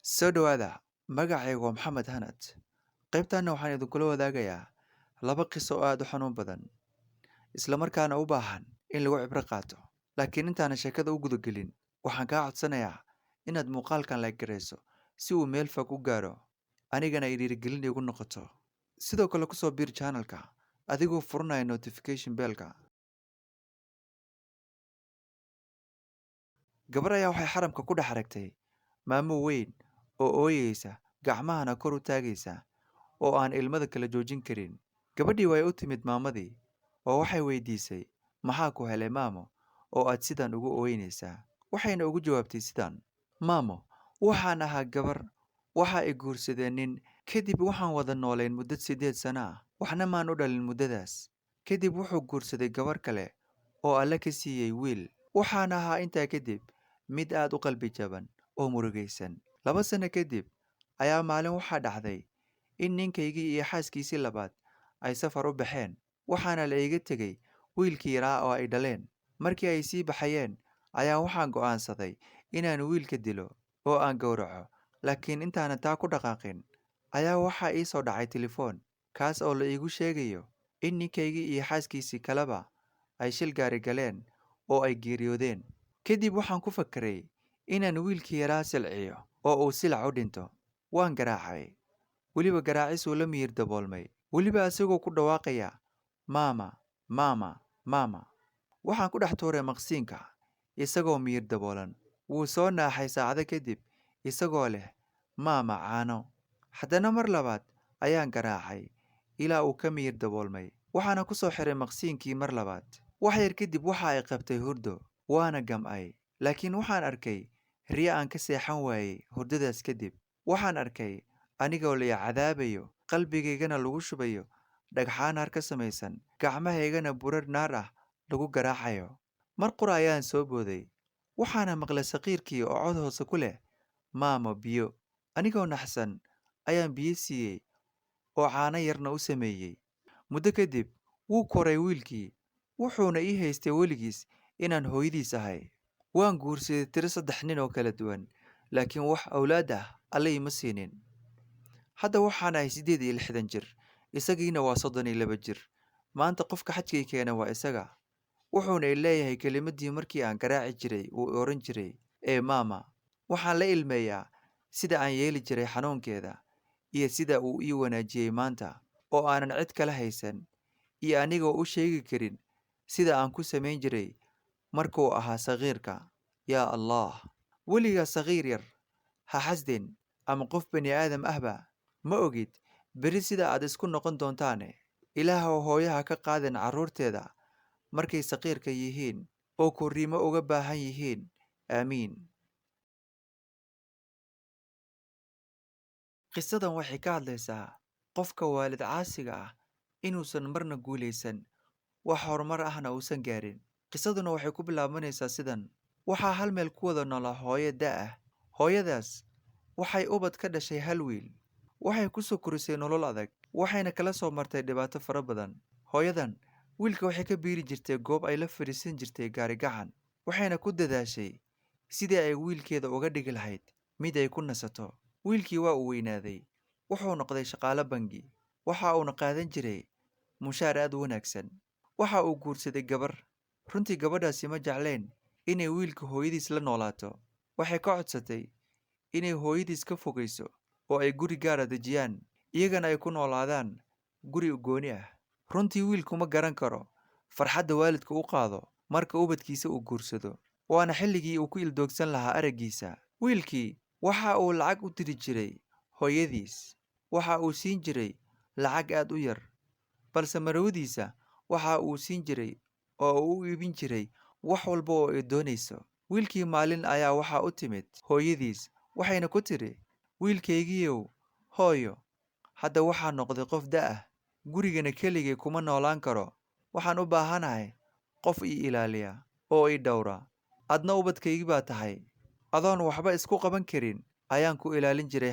Soo dhawaada, magacaygu waa Maxamed Hanad. Qaybtanna waxaan idinkula wadaagayaa laba qiso oo aad u xanuun badan, isla markaana u baahan in lagu cibro qaato. Laakiin intaanan sheekada u guda gelin, waxaan kaa codsanayaa inaad muuqaalkan like garayso si uu meel fog u gaaro, anigana ay dhiirigelin iigu noqoto. Sidoo kale ku soo biir channelka adigoo furanaya notification bell-ka. Gabar ayaa waxay xaramka ku dhex aragtay maamo weyn oo ooyeysa, gacmahana kor u taagaysa, oo aan ilmada kala joojin karin. Gabadhii way u timid maamadii oo waxay weydiisay, maxaa ku helay maamo oo aad sidan ugu ooynaysaa? Waxayna ugu jawaabtay sidan, maamo, waxaan ahaa gabar, waxa ay guursadeen nin, kadib waxaan wada noolayn muddo 8 sano ah, waxna maan u dhalin muddadaas. Kadib wuxuu guursaday gabar kale oo Alle ka siiyey wiil. Waxaan ahaa intaa kadib mid aad u qalbi jaban oo murugaysan. 2 sano kadib ayaa maalin waxaa dhacday in ninkaygii iyo xaaskiisii labaad ay safar u baxeen, waxaana la iga tegey wiilkii yaraa oo ay dhaleen. Markii ay sii baxayeen ayaa waxaan go'aansaday inaan wiilka dilo oo aan gowraco. Laakiin intaanan taa ku dhaqaaqin ayaa waxaa ii soo dhacay telefoon, kaas oo la iigu sheegayo in ninkaygii iyo xaaskiisii kaleba ay shil gaari galeen oo ay geeriyoodeen. Kadib waxaan ku fakeray inaan wiilkii yaraa silciyo oo uu silac u dhinto. Waan garaacay, weliba garaacisuu la miyir daboolmay, weliba isagoo ku dhawaaqaya maama, maama, maama. Waxaan ku dhex tuuray maqsiinka isagoo miyir daboolan. Wuu soo naaxay saacado kadib isagoo leh maama caano. Haddana mar labaad ayaan garaacay ilaa uu ka miyir daboolmay, waxaana ku soo xiray maqsiinkii mar labaad. Wax yar kadib waxa ay qabtay hurdo, waana gam'ay. Laakiin waxaan arkay riyo aan ka seexan waayey hurdadaas kadib. Waxaan arkay anigoo la cadaabayo, qalbigaygana lagu shubayo dhagxaan naar ka samaysan, gacmahaygana burar naar ah lagu garaacayo. Mar qura ayaan soo booday, waxaana maqlay saqiirkii oo cod hoose ku leh maamo biyo. Anigoo naxsan ayaan biyo siiyey oo caano yarna u sameeyey. Muddo kadib wuu koray wiilkii, wuxuuna ii haystay weligiis inaan hooyadiis ahay. Waan guursaday 3 nin oo kala duwan, laakiin wax awlaad ah Alle ima siinin. Hadda waxaan ahay 68 jir, isagiina waa 32 jir. Maanta qofka xajkay keena waa isaga. Wuxuuna i leeyahay kelimadii markii aan garaaci jiray uu oran jiray, maama. Waxaan la ilmeeyaa sida aan yeeli jiray xanuunkeeda iyo sida uu ii wanaajiyey maanta oo aanan cid kala haysan, iyo anigoo u sheegi karin sida aan ku samayn jiray markuu ahaa saqiirka. Yaa Allah, weligaa saqiir yar ha xasdin ama qof bani aadam ahba ma ogid beri sida aad isku noqon doontaane. Ilaahow hooyaha ka qaadin carruurteeda markay saqiirka yihiin oo korriimo uga baahan yihiin. Aamiin. Qisadan waxay ka hadlaysaa qofka waalid caasiga ah inuusan marna guulaysan, wax horumar ahna uusan gaarin. Qisaduna waxay ku bilaabanaysaa sidan. Waxaa hal meel ku wada noolaa hooyo da' ah. Hooyadaas waxay ubad ka dhashay hal wiil. Waxay ku soo korisay nolol adag, waxayna kala soo martay dhibaato fara badan. Hooyadan wiilka waxay ka biiri jirtay goob ay la fadhiisan jirtay gaari gacan, waxayna ku dadaashay sidii ay wiilkeeda uga dhigi lahayd mid ay ku nasato. Wiilkii waa uu weynaaday, wuxuu noqday shaqaale bangi, waxa uuna qaadan jiray mushaar aad u wanaagsan. Waxa uu guursaday gabar. Runtii gabadhaasi ma jeclayn inay wiilka hooyadiis la noolaato. Waxay ka codsatay inay hooyadiis ka fogayso oo ay guri gaara dejiyaan, iyagana ay ku noolaadaan guri gooni ah. Runtii wiilku ma garan karo farxadda waalidku u qaado marka ubadkiisa uu guursado, waana xilligii uu ku ildoogsan lahaa araggiisa. Wiilkii waxa uu lacag u diri jiray hooyadiis, waxa uu siin jiray lacag aad u yar, balse marwadiisa waxa uu siin jiray oo uu u iibin jiray wax walba oo ay doonayso. Wiilkii maalin ayaa waxa u timid hooyadiis, waxayna ku tiri, wiilkaygiiyow, hooyo, hadda waxaan noqday qof da' ah, gurigana keligay kuma noolaan karo. Waxaan u baahanahay qof ii ilaaliya oo ii dhowra. Adna ubadkaygii baa tahay, adoon waxba isku qaban karin ayaan ku ilaalin jiray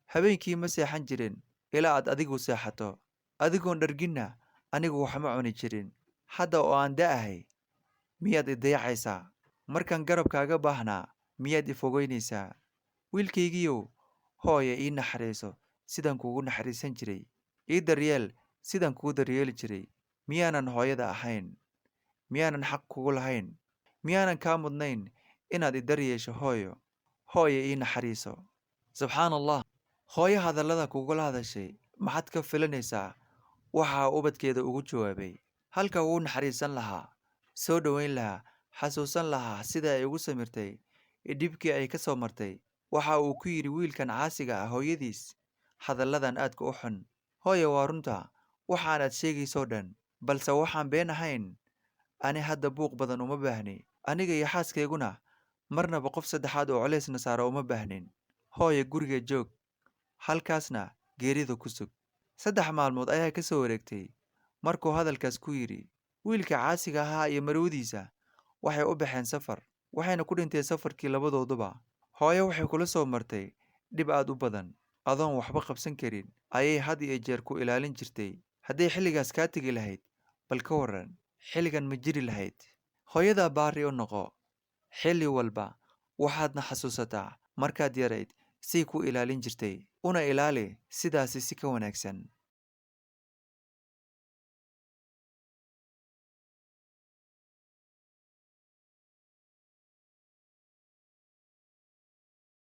habeenkii ma seexan jirin ilaa aad adigu seexato. Adigoon dharginna anigu wax ma cuni jirin. Hadda oo aan da'ahay miyaad i dayacaysaa? Markaan garabkaaga baahnaa miyaad i fogeynaysaa? wiilkaygiiyow, hooyo ii naxariiso sidaan kuugu naxariisan jiray. Ii daryeel sidaan kugu daryeeli jiray. Miyaanan hooyada ahayn? Miyaanan xaq kugu lahayn? Miyaanan kaa mudnayn inaad i daryeesho hooyo? Hooyo ii naxariiso. Subxaan allah. Hooyo hadallada kugula hadashay maxaad ka filanaysaa waxa ubadkeeda ugu jawaabay? Halka uu naxariisan lahaa, soo dhoweyn lahaa, xasuusan lahaa sida ay ugu samirtay dhibkii ay ka soo martay, waxa uu ku yidhi wiilkan caasiga ah hooyadiis hadalladan aadka u xun. Hooyo, waa runta waxaanaad sheegaysoo dhan, balse waxaan been ahayn. Ani hadda buuq badan uma baahni. Aniga iyo xaaskayguna marnaba qof saddexaad oo culaysna saara uma baahnin. Hooyo, guriga joog, halkaasna geerida ku sug. 3 maalmood ayaa ka soo wareegtay markuu hadalkaas ku yidhi. Wiilka caasiga ahaa iyo marwadiisa waxay u baxeen safar, waxayna ku dhinteen safarkii labadooduba. Hooyo waxay kula soo martay dhib aad u badan, adoon waxba qabsan karin ayay had iyo jeer ku ilaalin jirtay. Hadday xilligaas kaa tegi lahayd, bal ka waran, xilligan ma jiri lahayd? Hooyadaa baari u noqo xilli walba, waxaadna xasuusataa markaad yarayd say ku ilaalin jirtay. Una ilaali sidaasi si ka wanaagsan.